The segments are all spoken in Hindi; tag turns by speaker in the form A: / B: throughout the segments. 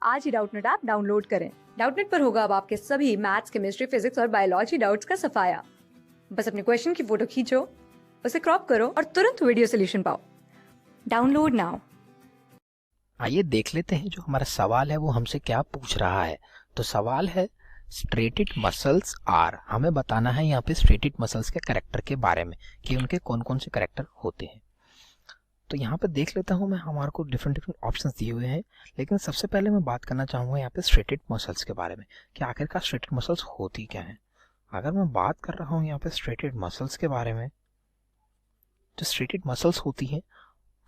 A: आज ही डाउटनेट ऐप डाउनलोड करें। डाउटनेट पर होगा अब आपके सभी मैथ्स, केमिस्ट्री, फिजिक्स और बायोलॉजी डाउट्स का सफाया। बस अपने क्वेश्चन की फोटो खींचो, उसे क्रॉप करो और तुरंत वीडियो सोल्यूशन पाओ। Download now.
B: आइए देख लेते हैं जो हमारा सवाल है वो हमसे क्या पूछ रहा है। तो सवाल है स्ट्रेटेड मसल्स आर, हमें बताना है यहाँ पे स्ट्रेटेड मसल्स के कैरेक्टर के बारे में कि उनके कौन कौन से कैरेक्टर होते हैं। तो यहाँ पे देख लेता हूँ मैं, हमारे को डिफरेंट डिफरेंट ऑप्शंस दिए हुए हैं, लेकिन सबसे पहले मैं बात करना चाहूँगा यहाँ पे स्ट्रेटेड मसल्स के बारे में कि आखिरकार स्ट्रेटेड मसल्स होती क्या है। अगर मैं बात कर रहा हूँ यहाँ पे स्ट्रेटेड मसल्स के बारे में, जो स्ट्रेटेड मसल्स होती हैं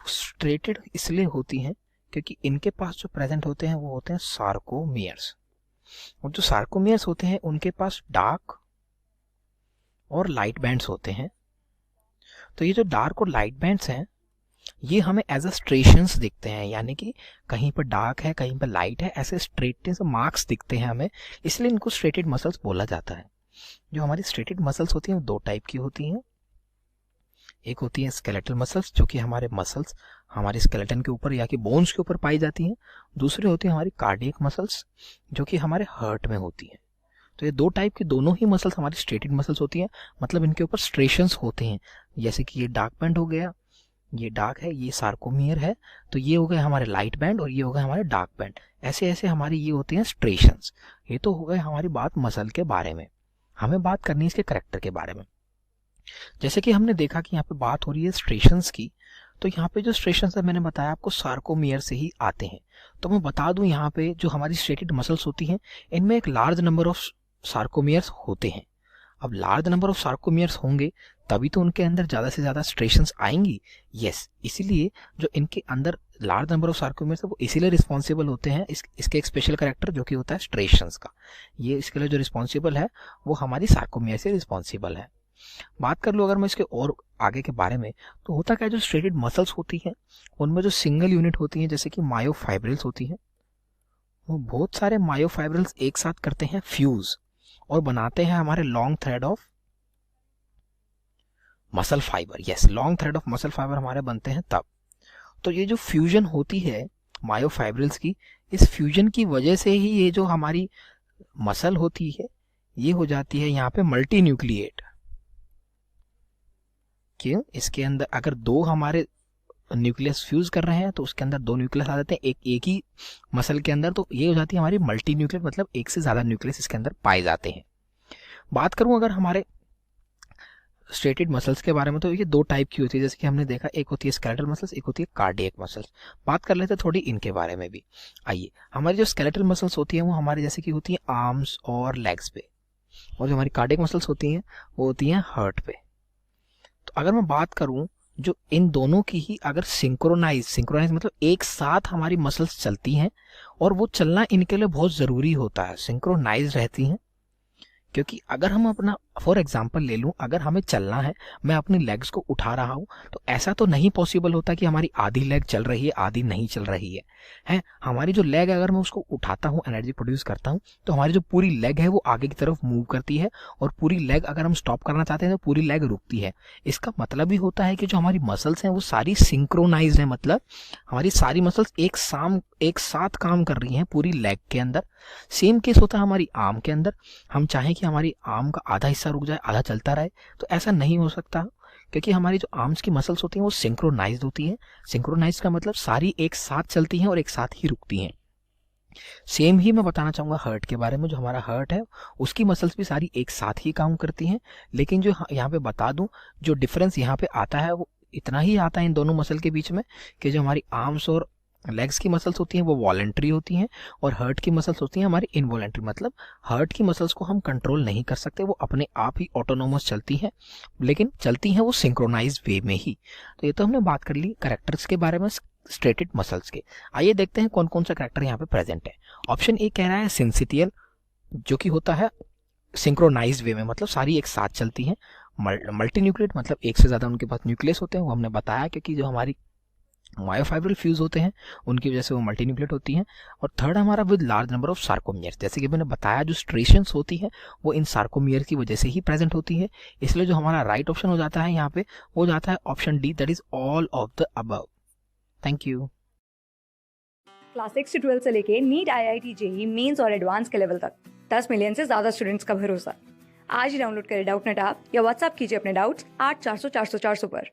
B: स्ट्रेटेड इसलिए होती हैं क्योंकि इनके पास जो प्रेजेंट होते हैं वो होते हैं सार्कोमियर्स, और जो सार्कोमियर्स होते हैं उनके पास डार्क और लाइट बैंड्स होते हैं। तो ये जो डार्क और लाइट बैंड्स हैं ये हमें एज अ स्ट्रेशंस दिखते हैं, यानी कि कहीं पर डार्क है कहीं पर लाइट है, ऐसे स्ट्रेटेड मार्क्स दिखते हैं हमें, इसलिए इनको स्ट्रेटेड मसल्स बोला जाता है। जो हमारी स्ट्रेटेड मसल्स होती हैं वो दो टाइप की होती हैं। एक होती है स्केलेटल मसल्स, जो कि हमारे मसल्स हमारे स्केलेटन के ऊपर या कि बोन्स के ऊपर पाई जाती हैं। दूसरी होती है हमारी कार्डियक मसल्स, जो कि हमारे हार्ट में होती हैं। तो ये दो टाइप की दोनों ही मसल्स हमारी स्ट्रेटेड मसल्स होती हैं, मतलब इनके ऊपर स्ट्रेशंस होते हैं। जैसे कि ये डार्क बैंड हो गया, ये डार्क है, ये सार्कोमियर है, तो ये हो गए हमारे लाइट बैंड और ये हो गए हमारे डार्क बैंड। ऐसे ऐसे हमारी ये होते हैं स्ट्रेशंस। ये तो हो गए हमारी बात मसल के बारे में। हमें बात करनी है इसके कैरेक्टर के बारे में। जैसे कि हमने देखा कि यहाँ पे बात हो रही है स्ट्रेशंस की, तो यहाँ पे जो स्ट्रेशंस है मैंने बताया आपको सार्कोमियर से ही आते हैं। तो मैं बता दूं यहाँ पे जो हमारी स्ट्रेटेड मसल्स होती हैं इनमें एक लार्ज नंबर ऑफ सार्कोमियर्स होते हैं। अब लार्ज नंबर ऑफ सार्कोमियर्स होंगे तभी तो उनके अंदर ज़्यादा से ज़्यादा स्ट्रेशंस आएंगी। यस, इसीलिए जो इनके अंदर लार्ज नंबर ऑफ सार्कोमियर्स है वो इसीलिए रिस्पॉन्सिबल होते हैं, इसके एक स्पेशल कैरेक्टर जो कि होता है स्ट्रेशंस का। ये इसके लिए जो रिस्पॉन्सिबल है वो हमारी सार्कोमियर से रिस्पॉन्सिबल है। बात कर लो अगर मैं इसके और आगे के बारे में, तो होता क्या है जो स्ट्रेटेड मसल्स होती हैं उनमें जो सिंगल यूनिट होती हैं जैसे कि मायोफाइब्रिल्स होती हैं, वो बहुत सारे मायोफाइब्रिल्स एक साथ करते हैं फ्यूज और बनाते हैं हमारे long thread of muscle fibre. Yes, long thread of muscle fibre हमारे बनते हैं तब। तो ये जो फ्यूजन होती है मायोफाइब्रिल्स की, इस फ्यूजन की वजह से ही ये जो हमारी मसल होती है ये हो जाती है यहाँ पे मल्टी न्यूक्लिएट। क्यों? इसके अंदर अगर दो हमारे न्यूक्लियस फ्यूज कर रहे हैं तो उसके अंदर दो न्यूक्लियस आ जाते हैं एक ही मसल के अंदर, तो ये हो जाती है हमारी मल्टी न्यूक्लियस, मतलब एक से ज्यादा न्यूक्लियस इसके अंदर पाए जाते हैं। बात करूं अगर हमारे स्ट्रेटेड मसल्स के बारे में, तो ये दो टाइप की होती है जैसे कि हमने देखा, एक होती है स्केलेटल मसल्स, एक होती है कार्डियक मसल्स। बात कर लेते हैं थोड़ी इनके बारे में भी। आइए, हमारी जो स्केलेटल मसल्स होती है वो हमारे जैसे कि होती है आर्म्स और लेग्स पे, और जो हमारी कार्डियक मसल्स होती हैं वो होती हैं हार्ट पे। तो अगर मैं बात करूं जो इन दोनों की ही अगर सिंक्रोनाइज मतलब एक साथ हमारी मसल्स चलती हैं, और वो चलना इनके लिए बहुत ज़रूरी होता है, सिंक्रोनाइज रहती हैं। क्योंकि अगर हम अपना फॉर एग्जांपल ले लूं, अगर हमें चलना है, मैं अपनी लेग्स को उठा रहा हूं, तो ऐसा तो नहीं पॉसिबल होता कि हमारी आधी लेग चल रही है आधी नहीं चल रही है। हमारी जो लेग अगर मैं उसको उठाता हूं, एनर्जी प्रोड्यूस करता हूं, तो हमारी जो पूरी लेग है वो आगे की तरफ मूव करती है, और पूरी लेग अगर हम स्टॉप करना चाहते हैं तो पूरी लेग रुकती है। इसका मतलब भी होता है कि जो हमारी मसल्स हैं वो सारी सिंक्रोनाइज है, मतलब हमारी सारी मसल्स एक साथ काम कर रही हैं पूरी लेग के अंदर। सेम केस होता है हमारी आर्म के अंदर। हम चाहें कि हमारी आर्म का आधा हिस्सा रुक जाए आधा चलता रहे, तो ऐसा नहीं हो सकता, क्योंकि हमारी जो आर्म्स की मसल्स होती हैं वो सिंक्रोनाइज्ड होती हैं। सिंक्रोनाइज्ड का मतलब सारी एक साथ चलती हैं और एक साथ ही रुकती हैं। सेम ही मैं बताना चाहूँगा हार्ट के बारे में। जो हमारा हार्ट है उसकी मसल्स भी सारी एक साथ ही काम करती हैं, लेकिन जो यहाँ पे बता दूं जो डिफरेंस यहाँ पे आता है वो इतना ही आता है इन दोनों मसल के बीच में, कि जो हमारी आर्म्स और लेग्स की मसल्स होती हैं वो वॉलंटरी होती हैं, और हार्ट की मसल्स होती हैं हमारी इनवॉलंटरी, मतलब हार्ट की मसल्स को हम कंट्रोल नहीं कर सकते, वो अपने आप ही ऑटोनोमस चलती हैं, लेकिन चलती हैं वो सिंक्रोनाइज वे में ही। तो ये तो हमने बात कर ली कैरेक्टर्स के बारे में स्ट्रेटेड मसल्स के। आइए देखते हैं कौन कौन सा कैरेक्टर यहाँ पे प्रेजेंट है। ऑप्शन ए कह रहा है सिंसिटियल, जो कि होता है सिंक्रोनाइज वे में, मतलब सारी एक साथ चलती हैं। मल्टी न्यूक्लिएट मतलब एक से ज्यादा उनके पास न्यूक्लियस होते हैं, वो हमने बताया, क्योंकि जो हमारी मायोफाइब्रिल फ्यूज होते हैं उनकी वजह से वो मल्टी न्यूक्लिएट होती हैं। और थर्ड हमारा with large number of sarcomere, जैसे कि मैंने बताया जो स्ट्रेशंस होती है वो इन सार्कोमियर की वजह से ही प्रेजेंट होती है। इसलिए जो हमारा राइट ऑप्शन हो जाता है यहाँ पे वो जाता है option D, that is all of the above. Thank you.
A: Class 6 से 12 से लेके नीट, IIT, JEE मेंस और एडवांस के लेवल तक 10 मिलियन से ज्यादा स्टूडेंट्स का भरोसा। आज ही डाउनलोड करें डाउटनेट ऐप या व्हाट्सएप कीजिए अपने डाउट्स 8400 400 400 पर।